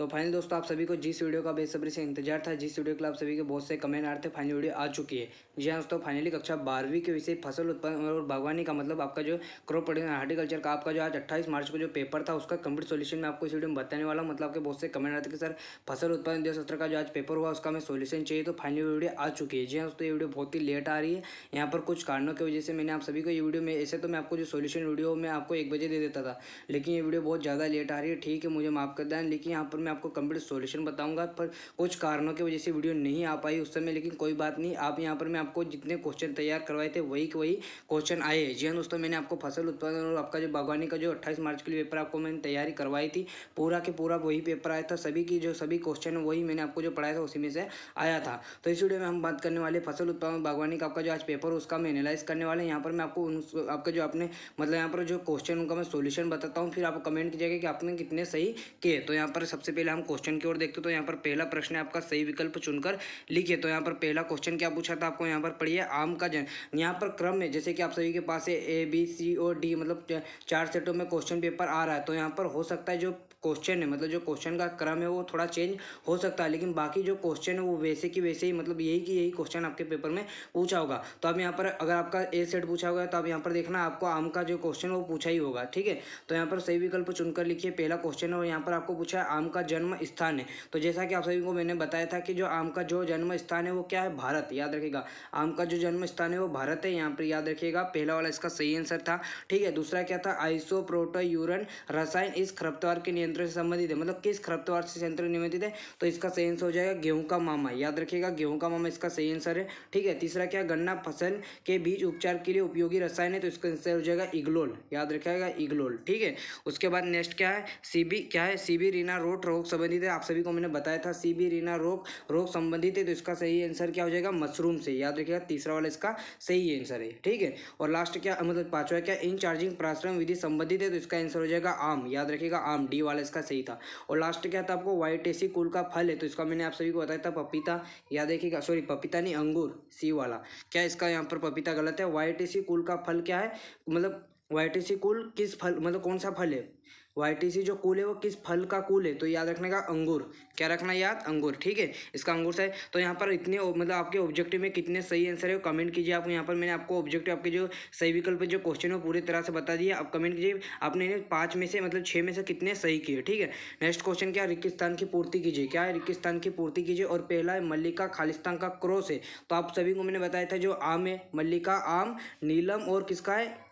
तो फाइनली दोस्तों आप सभी को जिस वीडियो का बेसब्री से इंतजार था, जिस वीडियो के लिए आप सभी के बहुत से कमेंट आ रहे थे, फाइनली वीडियो आ चुकी है। जी हाँ दोस्तों, फाइनली कक्षा 12वीं के विषय फसल उत्पादन और बागवानी का मतलब आपका जो क्रॉप प्रोडक्शन हार्टिकल्चर का आपका जो आज 28 मार्च को जो पेपर था उसका कंप्लीट सोल्यूशन मैं आपको इस वीडियो में बताने वाला हूँ। मतलब आपके बहुत से कमेंट आते कि सर फसल उत्पादन 2017 का जो आज पेपर हुआ उसका हमें सोल्यूशन चाहिए, तो फाइनली वीडियो आ चुकी है। जी हाँ दोस्तों, ये वीडियो बहुत ही लेट आ रही है। यहाँ पर कुछ कारणों की वजह से मैंने आप सभी को ये वीडियो में ऐसे तो मैं आपको जो सोल्यूशन वीडियो मैं आपको 1 बजे दे देता था, लेकिन ये वीडियो बहुत ज़्यादा लेट आ रही है। ठीक है, मुझे माफ़ कर दें, लेकिन यहाँ पर मैं आपको कंप्लीट सॉल्यूशन बताऊंगा, पर कुछ कारणों की वजह से वीडियो नहीं आ पाई उस समय, लेकिन कोई बात नहीं। आप यहाँ पर मैं आपको जितने क्वेश्चन तैयार करवाए थे वही के वही क्वेश्चन आए हैं। जी हाँ दोस्तों, मैंने आपको फसल उत्पादन और आपका जो बागवानी का जो 28 मार्च के लिए पेपर आपको मैंने तैयारी करवाई थी, पूरा के पूरा वही पेपर आया था। सभी की जो सभी क्वेश्चन वही मैंने आपको जो पढ़ाया था उसी में से आया था। तो इस वीडियो में हम बात करने वाले फसल उत्पादन बागवानी का आपका जो आज पेपर उसका हम एनालाइज करने वाले हैं। यहाँ पर मैं आपको आपका जो आपने मतलब यहाँ पर जो क्वेश्चन उनका मैं सॉल्यूशन बताता हूँ, फिर आप कमेंट कीजिएगा कि आपने कितने सही किए। तो यहाँ पर सबसे पहले हम क्वेश्चन की ओर देखते हैं। तो यहाँ पर पहला प्रश्न है आपका, सही विकल्प चुनकर लिखिए। तो यहाँ पर पहला क्वेश्चन क्या पूछा था आपको, यहाँ पर पढ़िए, आम का जन यहाँ पर क्रम में जैसे कि आप सभी के पास है ABCOD मतलब 4 सेटों में क्वेश्चन पेपर आ रहा है। तो यहाँ पर हो सकता है जो क्वेश्चन है मतलब जो क्वेश्चन का क्रम है वो थोड़ा चेंज हो सकता है, लेकिन बाकी जो क्वेश्चन है वो वैसे की वैसे ही मतलब यही कि यही क्वेश्चन आपके पेपर में पूछा होगा। तो अब यहाँ पर अगर आपका ए सेट पूछा होगा तो आप यहाँ पर देखना आपको आम का जो क्वेश्चन वो पूछा ही होगा। ठीक है, तो यहाँ पर सही विकल्प चुनकर लिखिए, पहला क्वेश्चन है और यहाँ पर आपको पूछा है आम का जन्म स्थान है। तो जैसा कि आप सभी को मैंने बताया था कि जो आम का जो जन्म स्थान है वो क्या है, भारत। याद रखिएगा, आम का जो जन्म स्थान है वो भारत है। यहाँ पर याद रखिएगा, पहला वाला इसका सही आंसर था। ठीक है, दूसरा क्या था, आइसोप्रोटोयूरन रसायन इस खरपतवार के नियंत्रण से संबंधित है। मतलब किस खरपतवार से नियंत्रण नियंत्रित है, तो इसका सही आंसर हो जाएगा गेहूं का मामा। याद रखिएगा, गेहूं का मामा इसका सही आंसर है। ठीक है, तीसरा क्या, गन्ना फसल के बीज उपचार के लिए उपयोगी रसायन है, तो इसका आंसर हो जाएगा इग्लोल। याद रखिएगा, इग्लोल। ठीक है, उसके बाद नेक्स्ट क्या है, सीबी क्या है, सीबी रीना रोग संबंधित है। आप सभी को मैंने बताया था सीबी रीना रोग संबंधित है, तो इसका सही आंसर क्या हो जाएगा, मशरूम से। याद रखिएगा, तीसरा वाला इसका सही आंसर है। ठीक है, और लास्ट क्या मतलब पांचवा क्या, इन चार्जिंग प्रसारण विधि संबंधित है, तो इसका आंसर हो जाएगा आम। याद रखिएगा, आम, डी वाला इसका सही था। और लास्ट क्या था आपको, वाइटेसी कुल का फल है, तो इसका मैंने आप सभी को बताया था पपीता। याद रखिएगा, सॉरी पपीता नहीं, अंगूर, सी वाला। क्या इसका यहाँ पर पपीता गलत है। वाइटेसी कुल का फल क्या है, मतलब वाइटेसी कुल किस फल मतलब कौन सा फल है, वाइटीसी जो कुल है वो किस फल का कुल है, तो याद रखने का अंगूर। क्या रखना याद, अंगूर। ठीक है, इसका अंगूर से है। तो यहाँ पर इतने मतलब आपके ऑब्जेक्टिव में कितने सही आंसर है कमेंट कीजिए आप। यहाँ पर मैंने आपको ऑब्जेक्टिव आपके जो सही विकल्प जो क्वेश्चन है वो पूरी तरह से बता दिया। आप कमेंट कीजिए आपने 5 में से मतलब 6 में से कितने सही किए। ठीक है, नेक्स्ट क्वेश्चन क्या, रेगिस्तान की पूर्ति कीजिए। क्या है, रेगिस्तान की पूर्ति कीजिए। और पहला है मल्लिका खालिस्तान का क्रॉस है। तो आप सभी को मैंने बताया था जो आम है, मल्लिका आम, नीलम और किसका है,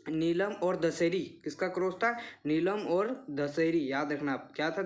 नीलम और दशहरी, किसका क्रॉस था, नीलम और दशहरी। याद रखना आप क्या था,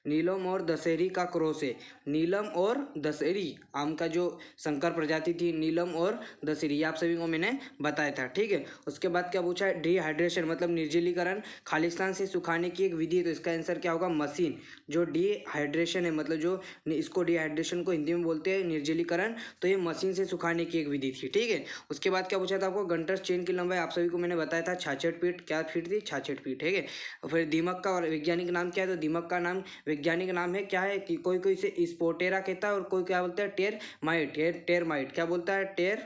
नीलम और दशहरी का क्रॉस है। नीलम और दशहरी आम का जो संकर प्रजाति थी, नीलम और दशहरी, आप सभी को मैंने बताया था। ठीक है, उसके बाद क्या पूछा है, डिहाइड्रेशन मतलब निर्जलीकरण खालिस्तान से सुखाने की एक विधि है, तो इसका आंसर क्या होगा, मशीन। जो डिहाइड्रेशन है मतलब जो इसको डिहाइड्रेशन को हिंदी में बोलते हैं निर्जलीकरण, तो ये मशीन से सुखाने की एक विधि थी। ठीक है, उसके बाद क्या पूछा था आपको, गंटस चेन की लंबाई आप सभी को मैंने बताया था 66 फीट। क्या फीट थी, 66 फीट। ठीक है, और फिर दीमक का वैज्ञानिक नाम क्या है, तो दीमक का नाम वैज्ञानिक नाम है क्या है कि कोई इसे स्पोटेरा कहता है और कोई क्या बोलता है, टेरमाइट। क्या बोलता है, टेर।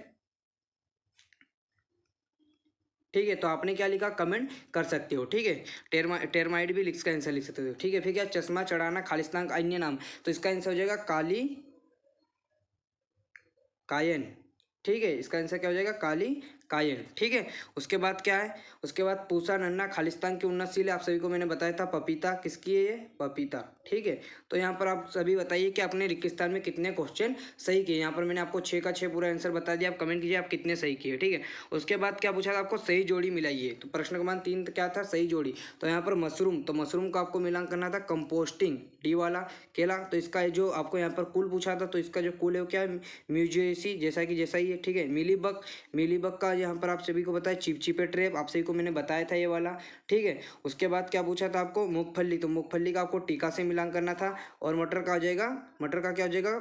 ठीक है, तो आपने क्या लिखा कमेंट कर सकते हो। ठीक है, टेरमाइट भी इसका आंसर लिख सकते हो। ठीक है, फिर क्या, चश्मा चढ़ाना खालिस्तान का अन्य नाम, तो इसका आंसर हो जाएगा काली कायन। ठीक है, इसका आंसर क्या हो जाएगा, काली कायन। ठीक है, उसके बाद क्या है, उसके बाद पूसा नन्ना खालिस्तान की उन्नतशील है, आप सभी को मैंने बताया था पपीता। किसकी है ये, पपीता। ठीक है, तो यहाँ पर आप सभी बताइए कि आपने रेगिस्तान में कितने क्वेश्चन सही किए। यहाँ पर मैंने आपको 6 का 6 पूरा आंसर बता दिया। आप कमेंट कीजिए आप कितने सही किए। ठीक है, उसके बाद क्या पूछा था आपको, सही जोड़ी मिलाइए। तो प्रश्न क्रमांक 3 क्या था, सही जोड़ी। तो यहाँ पर मशरूम, तो मशरूम का आपको मिलान करना था कंपोस्टिंग, डी वाला। केला, तो इसका जो आपको यहाँ पर कुल पूछा था, तो इसका जो कुल है वो क्या है, म्यूजियसी, जैसा ही है। ठीक है, मिलीबग का यहाँ पर आप सभी को बताया चिपचिपे ट्रैप, आप सभी को मैंने बताया था ये वाला। ठीक है, उसके बाद क्या पूछा था आपको, मूंगफली, तो मूंगफली का आपको टीका से मिलान करना था। और मटर का हो जाएगा, मटर का क्या हो जाएगा,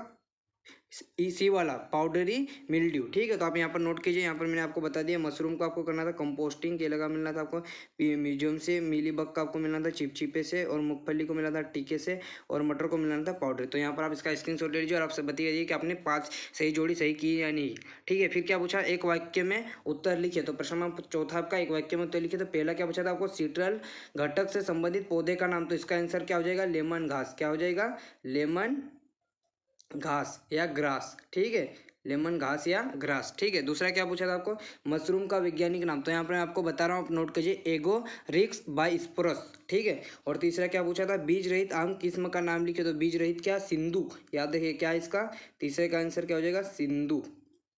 सी वाला पाउडरी मिल्ड्यू, ठीक है। तो आप यहाँ पर नोट कीजिए। यहाँ पर मैंने आपको बता दिया मशरूम को आपको करना था कंपोस्टिंग, केले का मिलना था आपको म्यूजियम से, मिलीबग का आपको मिलना था चिपचिपे से, और मूंगफली को मिलना था टीके से, और मटर को मिलना था पाउडर। तो यहाँ पर आप इसका स्क्रीनशॉट ले लीजिए और आप सब बताइए कि आपने 5 सही जोड़ी सही की या नहीं, ठीक है। फिर क्या पूछा, एक वाक्य में उत्तर लिखिए। तो प्रश्न नंबर चौथा आपका एक वाक्य में उत्तर लिखिए। तो पहला क्या पूछा था आपको, सीट्रल घटक से संबंधित पौधे का नाम। तो इसका आंसर क्या हो जाएगा, लेमन घास। क्या हो जाएगा, लेमन घास या ग्रास, ठीक है, लेमन घास या ग्रास, ठीक है। दूसरा क्या पूछा था आपको, मशरूम का वैज्ञानिक नाम। तो यहाँ पर मैं आपको बता रहा हूँ, आप नोट कीजिए, एगोरिक्स बाइस्पोरस, ठीक है। और तीसरा क्या पूछा था, बीज रहित आम किस्म का नाम लिखे। तो बीज रहित क्या, सिंधु, याद रखिए क्या इसका, तीसरे का आंसर क्या हो जाएगा, सिंधु,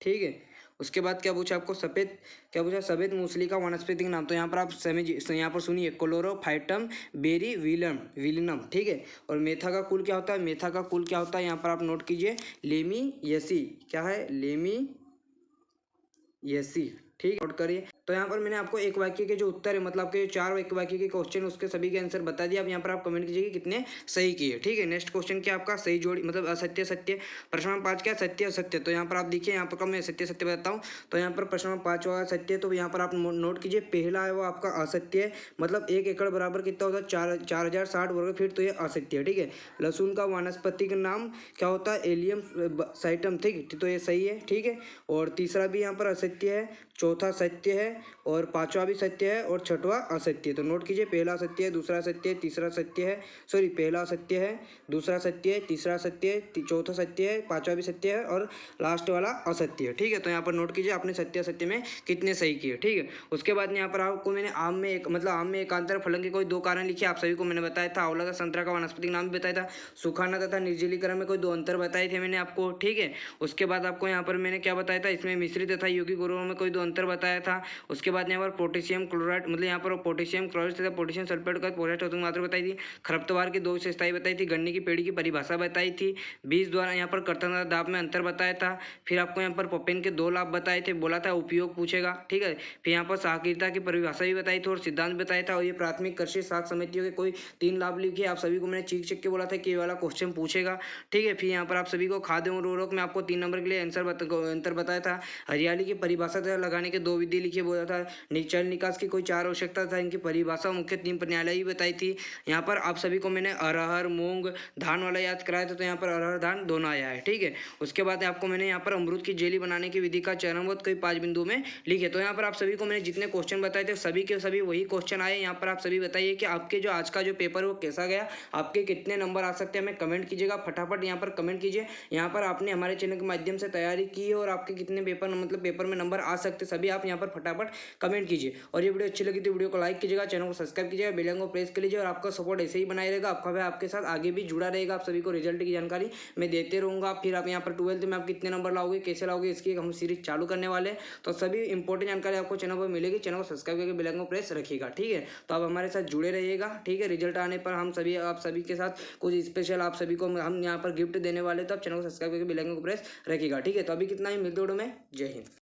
ठीक है। उसके बाद क्या पूछा आपको, सफेद, क्या पूछा, सफेद मूसली का वानस्पतिक नाम। तो यहाँ पर आप समझिए, यहाँ पर सुनिए, क्लोरोफाइटम बेरी विलिनम, ठीक है। और मेथा का कुल क्या होता है, मेथा का कुल क्या होता है, यहाँ पर आप नोट कीजिए, लेमियसी, क्या है, लेमियसी, ठीक है, नोट करिए। तो यहाँ पर मैंने आपको एक वाक्य के जो उत्तर है, मतलब आपके 4 एक वाक्य के क्वेश्चन, उसके सभी के आंसर बता दिए। अब यहाँ पर आप कमेंट कीजिए कि कितने सही किए, ठीक है। नेक्स्ट क्वेश्चन क्या आपका, सही जोड़ी मतलब असत्य सत्य। प्रश्न नंबर 5 क्या, सत्य असत्य। तो यहाँ पर आप देखिए, यहाँ पर मैं सत्य सत्य बताता हूँ। तो यहाँ पर प्रश्न नंबर 5 होगा सत्य। तो यहाँ पर आप नोट कीजिए, पहला है वो आपका असत्य है, मतलब 1 एकड़ बराबर कितना होता है, 4060 वर्ग फीट। तो ये असत्य है, ठीक है। लहसुन का वानस्पतिक नाम क्या होता है, एलियम साइटम, ठीक, तो ये सही है, ठीक है। और तीसरा भी यहाँ पर असत्य है, चौथा सत्य है, और पांचवा भी सत्य है, और छठवां असत्य है। तो नोट कीजिए, पहला सत्य है, दूसरा सत्य है, तीसरा सत्य है, सॉरी, पहला सत्य है, दूसरा सत्य है, तीसरा सत्य है, चौथा सत्य है, पांचवा भी सत्य है, और लास्ट वाला असत्य है, ठीक है। तो यहाँ पर नोट कीजिए आपने सत्य असत्य में कितने सही किए, ठीक है। उसके बाद यहाँ पर आपको मैंने आम में एक, मतलब आम में एकांतर फलन के कोई 2 कारण लिखे, आप सभी को मैंने बताया था। आंवला का संतरा का वानस्पतिक नाम भी बताया था। सुखाना तथा निर्जलीकरण में कोई 2 अंतर बताए थे मैंने आपको, ठीक है। उसके बाद आपको यहाँ पर मैंने क्या बताया था, इसमें मिश्रित तथा यौगिक उर्वरकों में कोई 2 अंतर बताया था। उसके बाद यहाँ पर पोटेशियम क्लोराइड, मतलब यहाँ पर पोटेशियम क्लोराइड तथा पोटेशियम सल्फेट का पोषक मात्रा बताई थी। खरपतवार की 2 विशेषताएं बताई थी। गन्ने की पेड़ की परिभाषा बताई थी। बीज द्वारा यहाँ पर कर्तन तथा दाब में अंतर बताया था। फिर आपको यहाँ पर पपेन के 2 लाभ बताए थे, बोला था उपयोग पूछेगा, ठीक है। फिर यहाँ पर सहकारिता की परिभाषा भी बताई थी और सिद्धांत बताया था। और ये प्राथमिक कृषि साख समितियों के कोई 3 लाभ लिखे। आप सभी को मैंने चेक के बोला था कि ये वाला क्वेश्चन पूछेगा, ठीक है। फिर यहाँ पर आप सभी को खाद्य उर्वरक में आपको 3 नंबर के लिए अंतर बताया था। हरियाली की परिभाषा तथा लगाने के 2 विधि लिखिए बोला था। जल निकास की कोई 4 आवश्यकता था, इनकी परिभाषा मुख्य 3 प्रणाली भी बताई थी। यहाँ पर आप सभी को मैंने अरहर मूंग धान वाला याद कराया था। तो यहाँ पर अरहर धान दोनों आया है, ठीक है। उसके बाद आपको मैंने यहाँ पर अमरूद की जेली बनाने की विधि का चरणबद्ध कई 5 बिंदुओं में लिखे। तो यहाँ पर आप सभी को मैंने जितने क्वेश्चन बताए थे सभी के सभी वही क्वेश्चन आए। यहाँ पर आप सभी बताइए कि आपके जो आज का जो पेपर है वो कैसा गया, आपके कितने नंबर आ सकते हैं, हमें कमेंट कीजिएगा। फटाफट यहाँ पर कमेंट कीजिए। यहाँ पर आपने हमारे चैनल के माध्यम से तैयारी की है और आपके कितने पेपर, मतलब पेपर में नंबर आ सकते सभी आप यहाँ पर फटाफट कमेंट कीजिए। और ये वीडियो अच्छी लगी तो वीडियो को लाइक कीजिएगा, चैनल को सब्सक्राइब कीजिएगा, बेल आइकन को प्रेस कर लीजिए। और आपका सपोर्ट ऐसे ही बनाए रहेगा, आपका भाई आपके साथ आगे भी जुड़ा रहेगा। आप सभी को रिजल्ट की जानकारी मैं देते रहूँगा। फिर आप यहाँ पर 12th में आप कितने नंबर लाओगे, कैसे लाओगे, इसकी हम सीरीज चालू करने वाले हैं। तो सभी इंपॉर्टेंट जानकारी आपको चैनल पर मिलेगी। चैनल को सब्सक्राइब करके बेल आइकन को प्रेस रखिएगा, ठीक है। तो आप हमारे साथ जुड़े रहिएगा, ठीक है। रिजल्ट आने पर हम सभी आप सभी के साथ कुछ स्पेशल आप सभी को हम यहाँ पर गिफ्ट देने वाले। तो आप चैनल को सब्सक्राइब करके बेल आइकन को प्रेस रखिएगा, ठीक है। तो अभी कितना ही मिलते वीडियो में, जय हिंद।